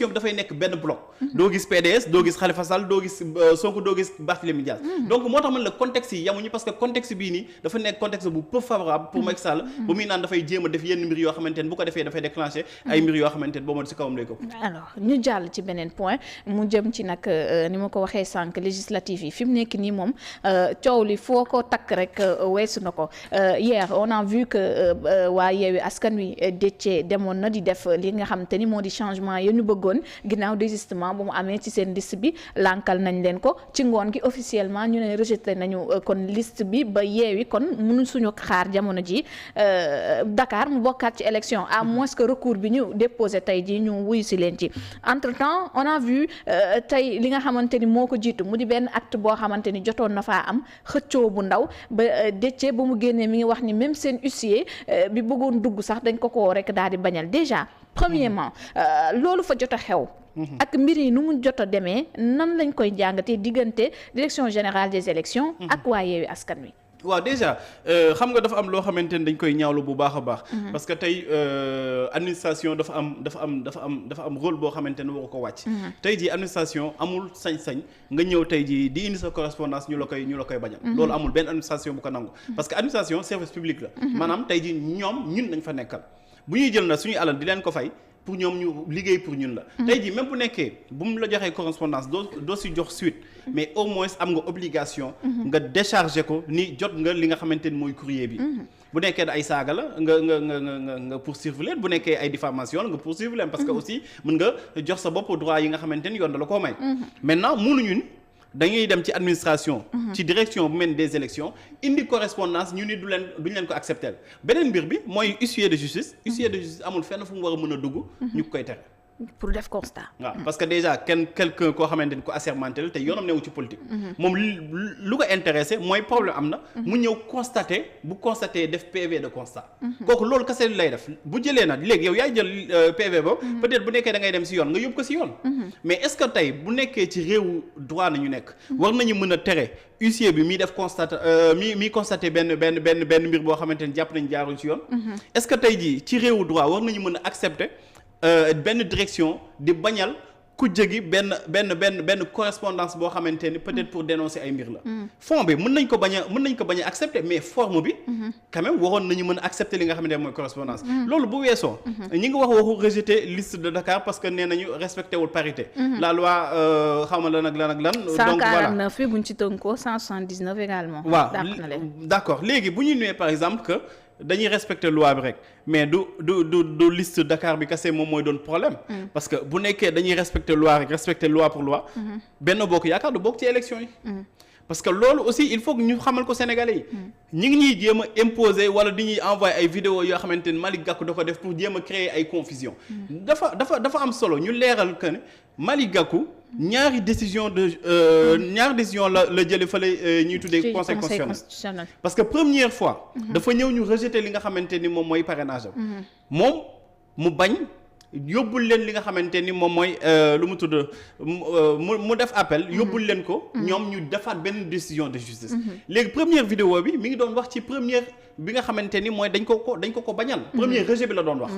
ñoom dafay nekk benn bloc. doo gis PDS doo gis Khalifa Sall doo gis Sonko doo gis Barthélémy Dias. donc moo tax man la contexte yi yamuñu parce que contexte bii nii dafa nekk contexte bu peu favorable pour Macky Sall. ba muy naan dafay jéem a def yenn mbir yoo xamante ne bu ko defee dafay déclencher ay mbir yoo xamante ne boo ma si kawam lay ko. alors ñu jàll ci beneen point mu jëm ci nag ni ma ko waxee sànq législative yi fi mu nekk nii moom coow li foo ko takk rek weesu na ko hier on a vu que waa Yewwi Askan Wi Déthié demoon na di def li nga xamante ni moo di changement yi ñu bëggoon ginnaaw désistement bu mu amee ci seen liste bi lankal nañ leen ko ci ngoon gi officiellement ñu ne rejeté nañu kon liste bi ba Yewwi kon mënu suñu xaar jamono ji Dakar mu bokkaat ci élection à moins que recours bi ñu déposé tey ji ñu wuyu si leen ci entre temps on a vu tey li nga xamante ni moo ko jiitu mu di benn acte boo xamante ni jotoon na faa am xëccoo bu ndaw ba Déthié ba mu génnee mi ngi wax ni même seen huissier bi bëggoon dugg sax dañ ko rek daal di bañal déjà premièrement loolu fa jot a xew ak mbir yi nu mu jot a demee nan lañ koy jàngatee diggante direction générale des élections ak waa Yewwi Askan Wi. waaw déjà xam nga dafa am loo xamante ni dañ koy ñaawlu bu baax a baax. parce que tey administration dafa am rôle boo xamante ne waru ko wàcc. tey jii administration amul sañ-sañ nga ñëw tey jii di indi sa correspondance ñu la koy bañal. loolu amul benn administration bu ko nangu. parce que administration service public la. maanaam tey jii ñun dañ fa nekkal bu ñuy jël na suñuy alal di leen ko fay. pour ñoom ñu liggéey pour ñun la. tey jii même bu nekkee bu mu la joxee correspondance doo si jox suite mais au moins am nga obligation. nga décharger ko ni jot nga li nga xamante ni mooy courrier bi. bu nekkee ay saaga la nga poursuivre leen bu nekkee ay diffamation la nga poursuivre leen parce que aussi mën nga jox sa bopp droit yi nga xamante ni yoon da la koo may. maintenant mënuñu dañuy dem ci administration. ci direction bu mel des élections indi correspondance ñu ni duñ leen ko accepter beneen mbir bi mooy huissier de justice. huissier de justice amul fenn fu mu war a mën a dugg. ñu koy tere. pour def constat. waaw parce que déjà quelqu'un koo xamante ni ko assermenté la te yoonam newu ci politique. moom lu ko intéressé mooy problème am na. mu ñëw constater def PV de constat. kooku loolu kese lay def bu jëlee na léegi yow yaay jël PV boobu. peut-être bu nekkee da ngay dem si yoon nga yóbbu ko si yoon. mais est-ce que tey bu nekkee ci réewu droit nañu nekk. war nañu mën a tere huissier bi miy def constaté benn mbir boo xamante ni jàpp nañu jaarul ci yoon. est-ce que tey jii ci réewu droit war nañu mën a accepter. benn direction di bañal ku jëgi benn correspondance boo xamante ni peut-être pour dénoncer ay mbir la. fond bi mën nañ ko bañ a accepter mais forme bi. quand même waroon nañu mën a accepter li nga xamante ne mooy correspondance. loolu bu weesoo. ñi ngi waxu rejeter liste de Dakar parce que nee nañu respecté wul parité. la loi xaw ma lan ak lan. donc voilà 149 bi buñ ci tënkoo 179 également. waaw d'accord léegi bu ñu ñëwee par exemple que. dañuy respecter loi bi rek mais du liste Dakar bi kese moom mooy doon problème. parce que bu nekkee dañuy respecter loi rek respecter loi pour loi. Benno Bokk Yaakaar du bokk ci élection yi. parce que loolu aussi il faut que ñu xamal ko Sénégalais yi. ñi ngi ñuy jéem a imposer wala di ñuy envoyer ay vidéos yoo xamante ni Malick Gakou da ko def pour jéem a créer ay confusion. dafa am solo ñu leeral que ne Malick Gakou. ñaari décision la jëlee fële ñuy tuddee conseil constitutionnel parce que première fois dafa ñëw ñu rejeter li nga xamante ni moom mooy parrainage am moom mu bañ yóbbul leen li nga xamante ni moom mooy lu mu tudd mu def appel yóbbul leen ko ñoom ñu defaat benn décision de justice léegi première vidéo bi mi ngi doon wax ci première bi nga xamante ni mooy dañ ko bañal premier rejet bi la doon wax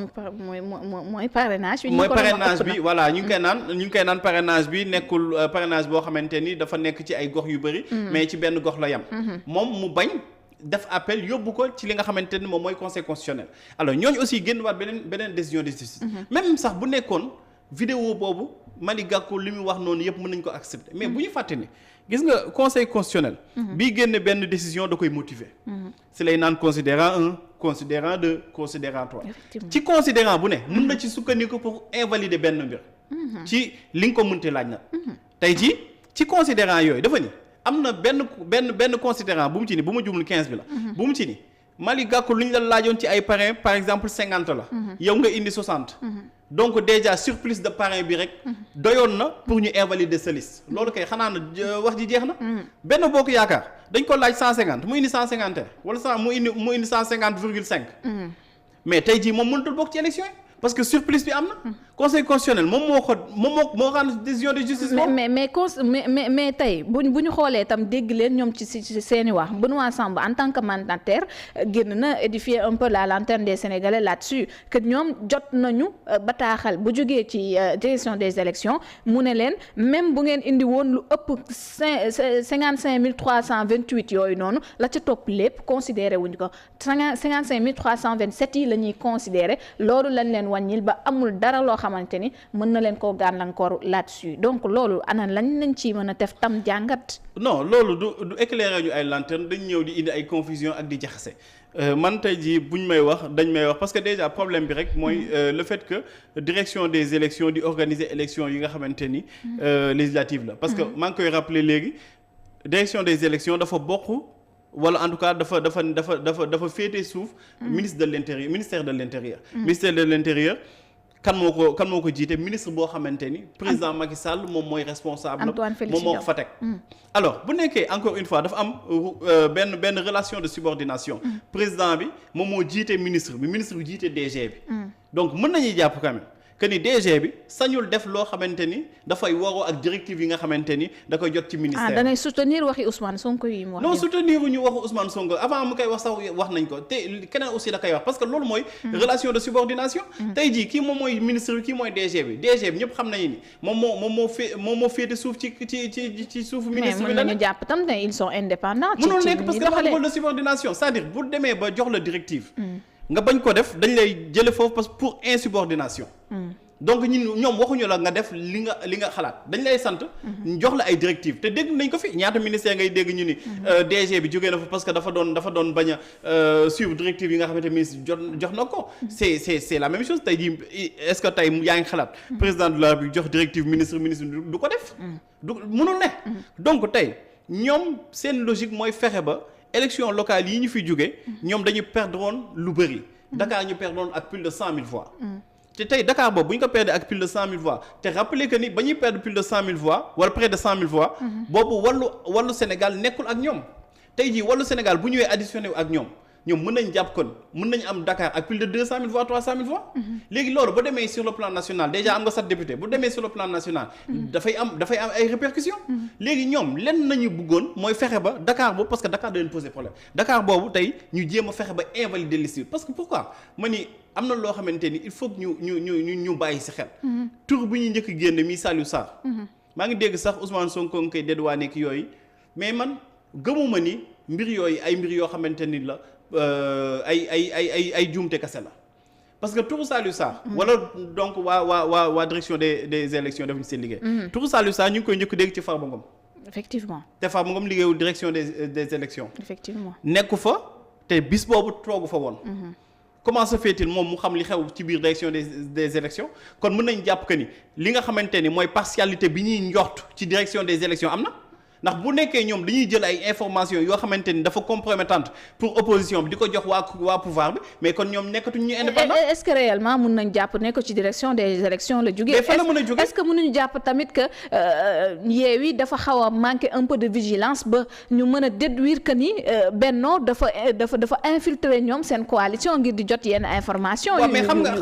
mooy parrainage bi voilà ñu ngi koy naan parrainage bi nekkul parrainage boo xamante ni dafa nekk ci ay gox yu bëri mais ci benn gox la yam moom mu bañ def appel yóbbu ko ci li nga xamante ni moom mooy conseil constitutionnel alors ñooñu aussi génn waat beneen décision de justice même sax bu nekkoon vidéo boobu Malick Gakou li mu wax noonu yëpp mën nañ ko accepter mais bu ñu fàtte ni gis nga conseil constitutionnel bii génne benn décision da koy motiver si lay naan considérant 1 considérant 2 considérant 3 ci considérant bu ne mën na ci sukkandiku pour invalider benn mbir ci li nga ko mënte laaj na tey jii ci considérant yooyu dafa ni am na benn considérant bu mu ci ni bu ma jumul 15 bi la bu mu ci ni Malick Gakou lu ñu la laajoon ci ay parrain par exemple 50 la yow nga indi 60 donc déjà surplus de parrain bi rek doyoon na pour ñu invalider sa liste loolu kay xanaa na wax ji jeex na Benno Bokk Yaakaar dañ ko laaj 150 mu indi 150 wala mu indi 150,5 mais tey jii moom mënutul bokk ci élection yi parce que surplus bi am na conseil constitutionnel moo rendre décision de justice. mais tey bu ñu xoolee tam dégg leen ñoom ci seeni wax Benoît Sambou en tant que mandataire génn na édifier un peu la lanterne des Sénégalais là-dessus que ñoom jot nañu bataaxal bu jógee ci direction des élections mu ne leen même bu ngeen indi woon lu ëpp 55 328 yooyu noonu la ca topp lépp considéré wuñ ko 55 327 yi la ñuy considéré loolu lañ leen wàññil ba amul dara loo xamante ni mën na leen koo gàllankoor là-dessus donc loolu ana lañ ci mën a def tam jàngat. non loolu du éclairer ñu ay lanterne dañ ñëw di indi ay confusion ak di jaxase man tey jii buñ may wax dañ may wax parce que déjà problème bi rek mooy le fait que direction des élections di organiser élections yi nga xamante ni législative la parce que maa ngi koy rappeler léegi direction des élections dafa bokk wala en tout cas dafa féete suuf ministère de l'intérieur ministère de l'intérieur kan moo ko jiite ministre boo xamante ni président Macky Sall moom mooy responsable moom moo ko fa teg alors bu nekkee encore une fois dafa am benn relation de subordination président bi moom moo jiite ministre bi jiite DG bi donc mën nañuy jàpp quand même que ni DG bi sañul def loo xamante ni dafay waroo ak directive yi nga xamante ni da koy jot ci ministère. da ngay soutenir waxi Ousmane Sonko yi mu wax. non soutenir ñu waxu Ousmane Sonko avant mu koy wax sax wax nañ ko te keneen aussi da koy wax parce que loolu mooy. relation de subordination. tey jii kii moom mooy ministre bi kii mooy DG bi ñëpp xam nañu ni moom moo féete suuf ci suufu ministre bi. mais mën nañu jàpp tam ne ils sont indépendants. ci mënul nekk parce que dafa de subordination c'est-à-dire bu demee ba jox la directive. nga bañ ko def dañ lay jële foofu parce que pour insubordination. donc ñoom waxuñu la nga def li nga xalaat dañ lay sant. jox la ay directives te dégg nañ ko fi ñaata ministère ngay dégg ñu ni. DG bi jógee na fa parce que dafa doon bañ a suivre directives yi nga xamante ministre jox na ko. c'est la même chose tey jii est-ce que tey yaa ngi xalaat. président de la République jox directive ministre du ko def. du mënul ne. donc tey ñoom seen logique mooy fexe ba. élection locale yi ñu fi jóge ñoom dañu perdre woon lu bëri. Dakar ñu perdre woon ak plus de 100 000 voix. te tey Dakar boobu bu ñu ko perdre ak plus de 100 000 voix te rappelez que ni ba ñuy perdre plus de 100 000 voix wala près de 100 000 voix. boobu wàllu Sénégal nekkul ak ñoom. tey jii wàllu Sénégal bu ñëwee additionné ak ñoom mën nañ jàpp kon mën nañu am Dakar ak plus de 200 000 voix 300 000 voix. léegi loolu bu demee sur le plan national déjà am nga 7 députés bu demee sur le plan national. dafay am ay répercussions. léegi ñoom lenn nañu bëggoon mooy fexe ba Dakar boobu parce que Dakar da leen poser problème Dakar boobu tey ñu jéem a fexe ba invalider liste bi parce que pourquoi ma ni am na loo xamante ni il faut que ñu bàyyi si xel. tur bu ñuy njëkk génne mi Saliou Sarr. maa ngi dégg sax Ousmane Sonko nga koy dédouané ak yooyu mais man gëmuma ni mbir yooyu ay mbir yoo xamante ni la. ay juumte kese la parce que turu Saliou Sarr wala donc waa direction des élections defuñu seen liggéey. turu Saliou Sarr ñu ngi koy njëkk dégg ci Farba Ngom. effectivement te Farba Ngom liggéeyul direction des élections. effectivement nekku fa te bis boobu toogu fa woon. comment se fait-il moom mu xam li xew ci biir direction des élections kon mën nañ jàpp que ni li nga xamante ni mooy partialité bi ñuy njort ci direction des élections am na. ndax bu nekkee ñoom dañuy jël ay informations yoo xamante ni dafa compromettante pour opposition bi di ko jox waa pouvoir bi mais kon ñoom nekkatuñu ñu indépendant. est-ce que réellement mun nañ jàpp ne ko ci direction des élections la jógee. mais fan la mën a jógee est-ce que mënuñu jàpp tamit que Yewwi dafa xaw a manquer un peu de vigilance ba ñu mën a déduire que ni Benno dafa infiltrer ñoom seen coalition ngir di jot yenn information. waaw mais xam nga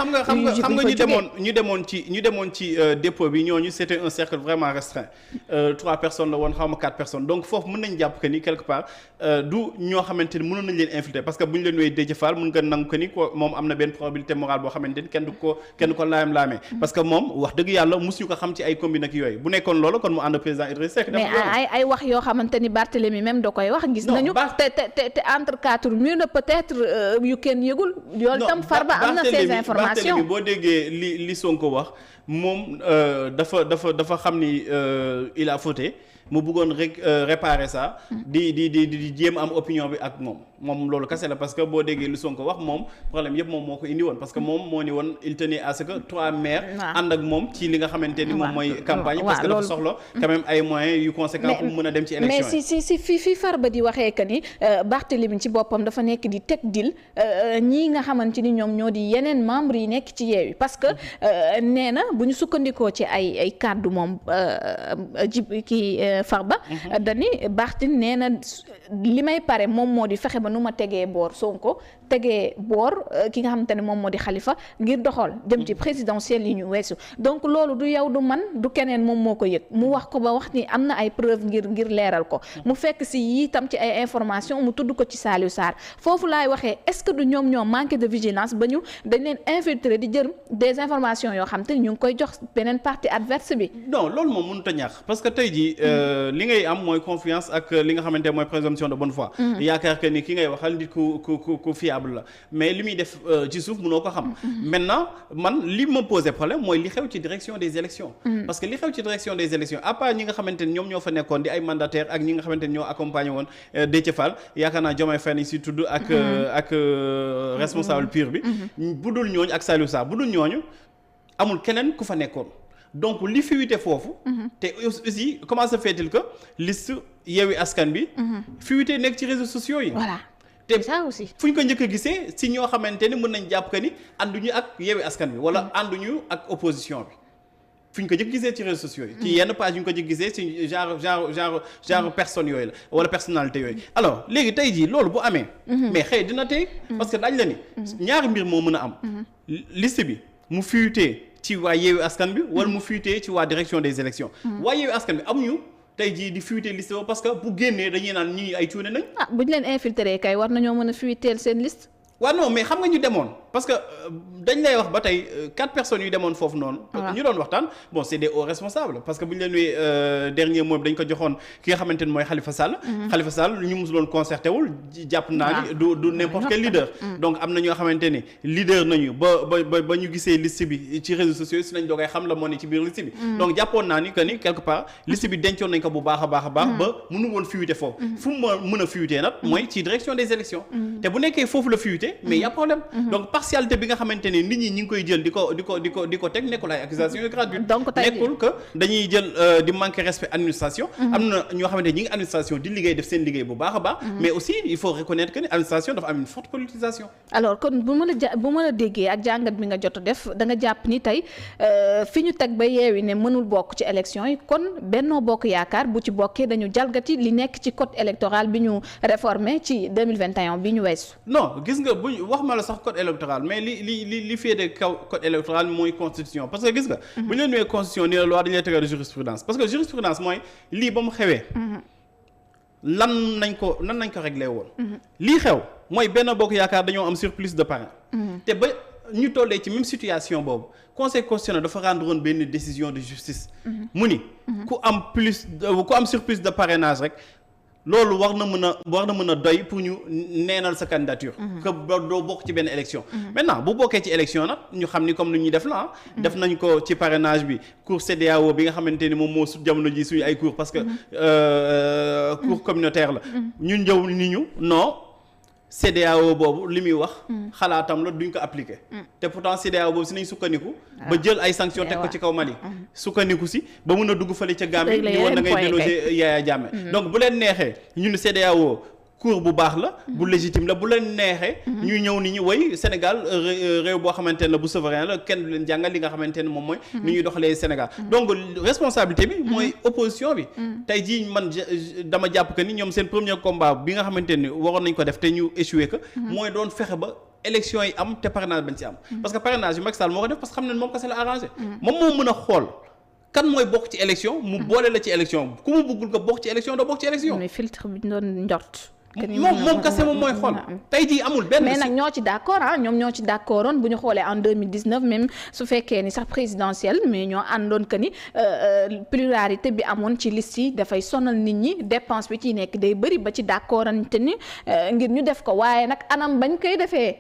ñu demoon ci dépôt bi ñooñu c'était un cercle vraiment restreint 3 personnes la woon xaw ma 4 personnes donc foofu mën nañ jàpp que ni quelque part du ñoo xamante ni mënoon nañ leen infiltrer parce que bu ñu leen wéy Déthié Fall mën nga nangu que ni ko moom am na benn probabilité morale boo xamante ni kenn du ko laamee parce que moom wax dëgg yàlla mosuñu ko xam ci ay combine ak yooyu bu nekkoon loolu kon mu ànd président Idrissa Seck. mais ay wax yoo xamante ni Barthélémy même da koy wax. gis nañu te entre 4 murs peut-être yu kenn yëgul. yoolu tam Farba am na ces informations. Barthélémy boo déggee li Sonko wax moom dafa xam ni il a fauté. mu bëggoon rek réparer ça. di jéem am opinion bi ak moom loolu kese la parce que boo déggee lu Sonko wax moom problème yëpp moom moo ko indi woon parce que moom moo ni woon il tenait à ce que 3 maires. ànd ak moom ci li nga xamante ni moom mooy campagne. parce que dafa soxla quand même ay moyens yu conséquents pour mën a dem ci élection mais si fi Farba di waxee que ni Barthélémy ci boppam dafa nekk di teg dil ñii nga xamante ni ñoom ñoo di yeneen membres yi nekk ci Yewwi parce que nee na bu ñu sukkandikoo ci ay kàddu moom Farba dani Barthélémy nee na li may pare moom moo di fexe ba nu ma tegee boor Sonko tegee boor ki nga xamante ne moom moo di Khalifa ngir doxal jëm ci présidentielle yi ñu weesu donc loolu du yow du man du keneen moom moo ko yëg mu wax ko ba wax ni am na ay preuve ngir leeral ko mu fekk si yi tam ci ay information mu tudd ko ci Saliou Sarr foofu laay waxee est-ce que du ñoom manque de vigilance ba ñu dañ leen infiltrer di jël des informations yoo xam te ñu ngi koy jox beneen partie adverse bi. non loolu moom mënut a ñàkk parce que tey jii li ngay am mooy confiance ak li nga xamante mooy présomption de bonne foi. yaakaar que ni ki ngay waxal nit ku fiable la mais li muy def ci suuf mënoo ko xam. maintenant man li ma posé problème mooy li xew ci direction des élections. parce que li xew ci direction des élections à part ñi nga xamante ni ñoom ñoo fa nekkoon di ay mandataires ak ñi nga xamante ni ñoo accompagné woon Déthié Fall yaakaar naa Diomaye Faye si tudd ak responsable pur bi. bu dul ñooñu ak Saliou Sarr bu dul ñooñu amul keneen ku fa nekkoon. donc li fuité foofu. te aussi comment se fait-il que liste Yewwi Askan bi. fuité nekk ci réseaux sociaux yi. voilà te ça aussi. fu ñu ko njëkk a gisee si ñoo xamante ni mën nañ jàpp que ni ànduñu ak Yewwi Askan bi wala ànduñu ak opposition bi. fu ñu ko njëkk gisee ci réseaux sociaux yi. ci yenn page yu ñu ko njëkk gisee ci genre personne yooyu la wala personnalité yooyu. alors léegi tey jii loolu bu amee. mais xëy dina tey. parce que dañ la ni. ñaari mbir moo mën a am. liste bi mu fuité. ci waa Yewwi Askan bi wala mu fuité ci waa direction des élections waa Yewwi Askan bi amuñu tey jii di fuité liste ba parce que bu génnee dañuy naan ñii ay cuune nañ. bu ñu leen infiltré kay war nañoo mën a fuiteel seen liste. waaw non mais xam nga ñu demoon parce que dañ lay wax ba tey 4 personnes yu demoon foofu noonu. ñu doon waxtaan bon c'est des hauts responsables parce que bu ñu leen wee dernier mot bi dañ ko joxoon ki nga xamante ni mooy Khalifa Sall. Khalifa Sall ñu musuloon concerté wul jàpp naa ni du n'importe quel leader. donc am na ñoo xamante ni leader nañu ba ñu gisee liste bi ci réseaux sociaux si nañ doogay xam la moo ne ci biir liste bi. donc jàppoon naa ni que ni quelque part liste bi dencoon nañ ko bu baax a baax ba mënu woon fuité foofu. fu mu mën a fuité nag mooy ci direction des élections. te bu nekkee foofu la fuité mais y a problème. donc partialité bi nga xamante ne nit ñi ngi koy jël di ko teg nekkul ay accusations gratuites. donc tey nekkul que dañuy jël di manquer respect administration. am na ñoo xamante ne ñi ngi administration di liggéey def seen liggéey bu baax a baax. mais aussi il faut reconnaître que ni administration dafa am une forte politisation. alors kon bu ma la déggee ak jàngat bi nga jot a def da nga jàpp ni tey fi ñu teg ba Yewwi ne mënul bokk ci élection yi kon Benno Bokk Yaakaar bu ci bokkee dañu jalgati li nekk ci code électoral bi ñu réformé ci 2021 bi ñu weesu. non gis nga wax ma la sax code électoral mais li féete kaw code électoral mooy constitution parce que gis nga. bu ñu leen nuyee constitution ni la loi dañu lay tegal jurisprudence parce que jurisprudence mooy lii ba mu xewee. lan nañ ko réglé woon. lii xew mooy Benno Bokk Yaakaar dañoo am surplus de parrain. te ba ñu tollee ci même situation boobu conseil constitutionnel dafa rendre woon benn décision de justice. mu ni ku am surplus de parrainage rek. loolu war na mën a doy pour ñu neenal sa candidature. que doo bokk ci benn élection. maintenant bu bokkee ci élection nag ñu xam ni comme ni ñuy def la def nañ ko ci parrainage bi cour CEDEAO bi nga xamante ni moom moo su jamono ji suñu ay cours parce que cours communautaire la. ñun ñëw ni ñu non CEDEAO boobu li muy wax. xalaatam la duñ ko appliquer. te pourtant CEDEAO boobu si nañ sukkandiku. ba jël ay sanctions teg ko ci kaw Mali. sukkandiku si ba mun a dugg fële ca Gambie. ñu woon da ngay déloger Yaya Jammeh. donc bu leen neexee ñu ne CEDEAO cours bu baax la. bu légitime la bu leen neexee. ñu ñëw ni ñu woy Sénégal réew boo xamante ne bu souverain la kenn du leen jàngal li nga xamante ne moom mooy. ni ñuy doxalee Sénégal donc responsabilité bi mooy opposition bi. tey jii man dama jàpp que ni ñoom seen premier combat bi nga xamante ni waroon nañ ko def te ñu échoué que. mooy doon fexe ba. élection yi am te parrainage bañ ci am. parce que parrainage bi Macky Sall moo ko def parce que xam ne moom kese la arrangé. moom moo mën a xool kan mooy bokk ci élection mu boole la ci élection ku mu bëggul ko bokk ci élection doo bokk ci élection. mais filtre bi ñu doon njort. moom kese moom mooy xool tey jii amul benn. mais nag ñoo ci d'accord ñoom ñoo ci d'accordoon bu ñu xoolee en 2019 même su fekkee ni sax présidentielle mais ñoo àndoon que ni pluralité bi amoon ci liste yi dafay sonal nit ñi dépense bi ciy nekk day bëri ba ci d'accordante ni ngir ñu def ko waaye nag anam bañ koy defee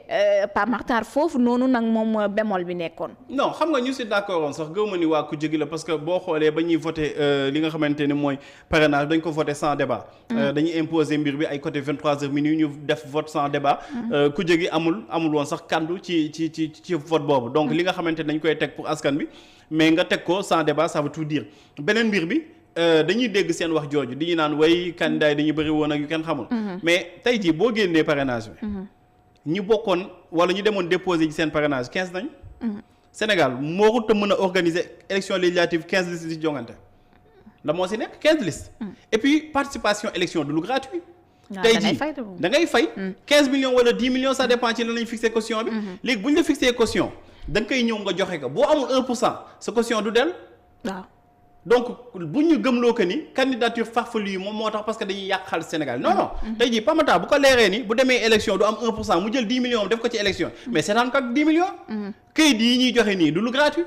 Pape Makhtar foofu noonu nag moom bémol bi nekkoon. non xam nga ñu si d'accordoon sax gëw ma ni waa ku jégi la parce que boo xoolee ba ñuy voté li nga xamante ni mooy parrainage dañ ko voté sans débat. dañuy imposer mbir bi ay côté 23h minuit ñu def vote sans débat. ku jégi amul woon sax kaddu ci vote boobu donc li nga xamante ne dañ koy teg pour askan bi mais nga teg ko sans débat ça veut tout dire beneen mbir bi dañuy dégg seen wax jooju di ñu naan way candidat yi dañuy bëri woon ak yu kenn xamul. mais tey jii boo génnee parrainage bi. ñi bokkoon wala ñu demoon déposer ci seen parrainage 15 nañ. Sénégal moo ko mën a organiser élection législative 15 listes ci jongante. la moo si nekk 15 listes. et puis participation élection du lu gratuit. tey jii da ngay fay 15 millions wala 10 millions ça dépend ci lan lañu fixé caution bi. léegi bu ñu la fixé caution da nga koy ñëw nga joxe ko boo amul 1% sa caution du del waaw. donc bu ñu gëmloo que ni candidature farfelue yi moom moo tax parce que dañuy yàq xaalis Sénégal non non. tey jii Pamata bu ko leeree ni bu demee élection du am 1% mu jël 10 millions def ko ci élection mais seetaan ko ak 10 millions. këyit yi ñuy joxe nii du lu gratuit.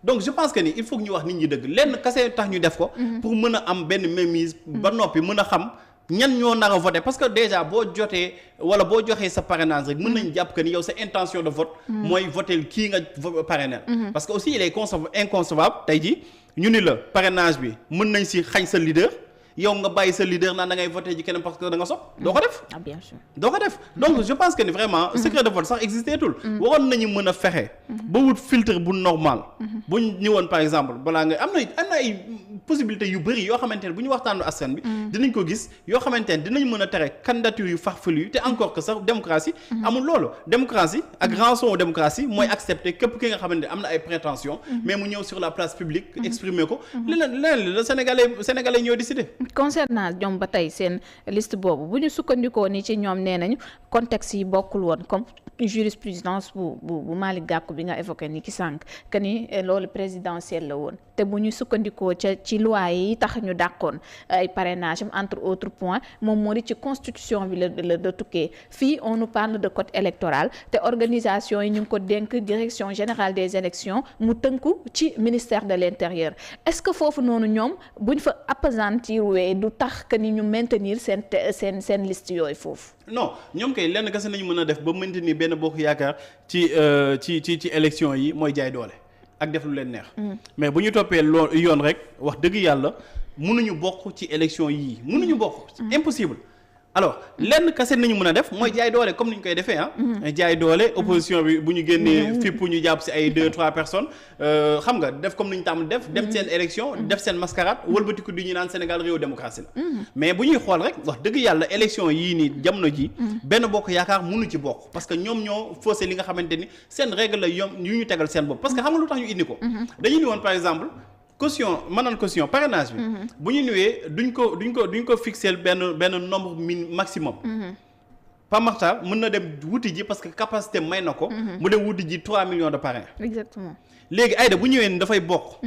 donc je pense que ni il faut que ñu wax nit ñi dëgg lenn kese tax ñu def ko. pour mën a am benn mainmise. ba noppi mën a xam ñan ñoo nar a voté parce que déjà boo jotee wala boo joxee sa parrainage rek mën nañ jàpp que ni yow sa intention de vote. mooy voté kii nga parrainer. parce que aussi il est inconcevable tey jii. ñu ni la parrainage bi mën nañ si xañ sa leader yow nga bàyyi sa leader naan da ngay voté ji keneen parce que da nga sopp doo ko def. ah bien sûr doo ko def donc je pense que ni vraiment secret de vote sax existé tul. waroon nañu mën a fexe. ba wut filtre bu normal. bu ñu ñëwoon par exemple balaa nga am na ay possibilités yu bëri yoo xamante ne bu ñu waxtaanu askan bi. dinañ ko gis yoo xamante ne dinañ mën a tere candidature yu farfelu te encore que sax démocratie. amul loolu démocratie ak rançon démocratie mooy accepter képp ki nga xamante ne am na ay prétentions. mais mu ñëw sur la place publique. exprimer ko leneen la sénégalais ñoo décider. concernant ñoom ba tey seen liste boobu bu ñu sukkandikoo ni ci ñoom nee nañu contexte yi bokkul woon comme jurisprudence bu Malick Gakou bi nga évoqué ni ki sànq que ni loolu présidentiel la woon te bu ñu sukkandikoo ci loi yi tax ñu dàqoon ay parrainage am entre autres points moom moo di ci constitution bi la tukkee fii on nous parle de code électoral te organisation yi ñu ngi ko dénk direction générale des élections mu tënku ci ministère de l'intérieur est-ce que foofu noonu ñoom buñ fa appesantir wee du tax que ni ñu maintenir seen liste yooyu foofu. non ñoom kay lenn kese nañu mën a def ba maintenir benn bokk yaakaar ci élection yi mooy jaay doole ak def lu leen neex. mais bu ñu toppee yoon rek wax dëgg yàlla mënuñu bokk ci élection yii mënuñu bokk. impossible. alors lenn kase nañu mën a def mooy jaay doole comme ni ñu koy defee jaay doole opposition bi bu ñu génnee fipp ñu jàpp si ay 2-3 personnes xam nga def comme ni ñu tàmm def dem seen élection def seen mascarade wëlbatiku di ñu naan Sénégal réew démocratie la mais bu ñuy xool rek wax dëgg yàlla élection yii nii jamono ji benn bokk yaakaar mënu ci bokk parce que ñoom ñoo faussé li nga xamante ni seen règle la yu ñu tegal seen bopp parce que xam nga lu tax ñu indi ko dañu ni woon par exemple caution maanaam caution parrainage bi bu ñu ñëwee duñ ko fixer benn nombre maximum Pape Makhtar mën na dem wuti ji parce que capacité may na ko mu dem wuti ji 3 millions de parrains exactement léegi Aïda bu ñëwee ni dafay bokk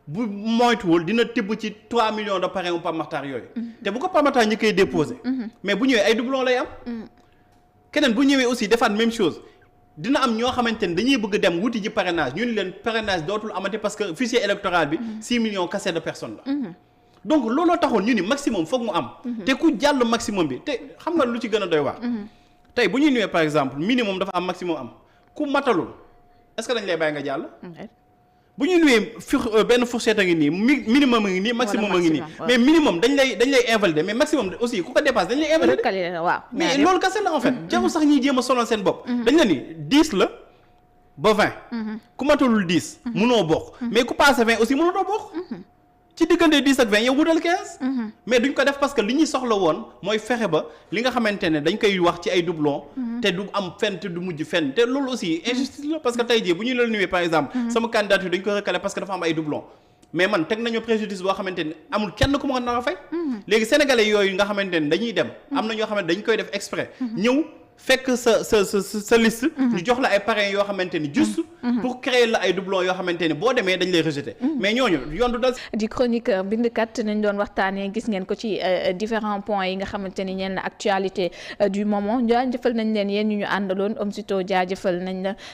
bu moytuwul dina tibb ci 3 millions de parrains u Pape Makhtar yooyu te bu ko Pape Makhtar ñi koy déposé mais bu ñëwee ay doublons lay am keneen bu ñëwee aussi defaat même chose dina am ñoo xamante ne dañuy bëgg dem wuti ji parrainage ñu ni leen parrainage dootul amati parce que fichier électoral bi 6 millions cassés de personnes la donc looloo taxoon ñu ni maximum foog mu am te ku jàll maximum bi te xam nga lu ci gën a doy waar tey bu ñuy ñëwee par exemple minimum dafa am maximum am ku matalul est-ce que dañ lay bàyyi nga jàll bu ñu ñëwee benn fourchette a ngi nii minimum a ngi nii maximum a ngi nii mais minimum dañ lay invalider mais maximum aussi ku ko dépasse dañ lay invalider waaw mais loolu kese la en fait jarul sax ñuy jéem a sonal seen bopp dañ la ni 10 la ba 20 ku matalul 10 mënoo bokk mais ku passé 20 aussi mënoo bokk ci diggante 10 ak 20 yow wutal 15 mais duñ ko def parce que li ñuy soxla woon mooy fexe ba li nga xamante ne dañ koy wax ci ay doublons te du am fenn te du mujj fenn te loolu aussi injustice la parce que tey jii bu ñu la nuwee par exemple sama candidature dañ ko recalé parce que dafa am ay doublons mais man teg nañu préjudice boo xamante ne amul kenn ku ma nar a fay léegi sénégalais yooyu nga xamante ne dañuy dem am na ñoo xamante dañ koy def exprès ñëw fekk sa liste ñu jox la ay parrains yoo xamante ni juste pour créer la ay doublons yoo xamante ni boo demee dañ lay rejeter mais ñooñu yoon du dal di chroniqueur bindkat nañ doon waxtaanee gis ngeen ko ci différents points yi nga xamante ni ñeen la actualité du moment jaajëfal nañ leen yéen ñu àndaloon Omsito jaajëfal nañ la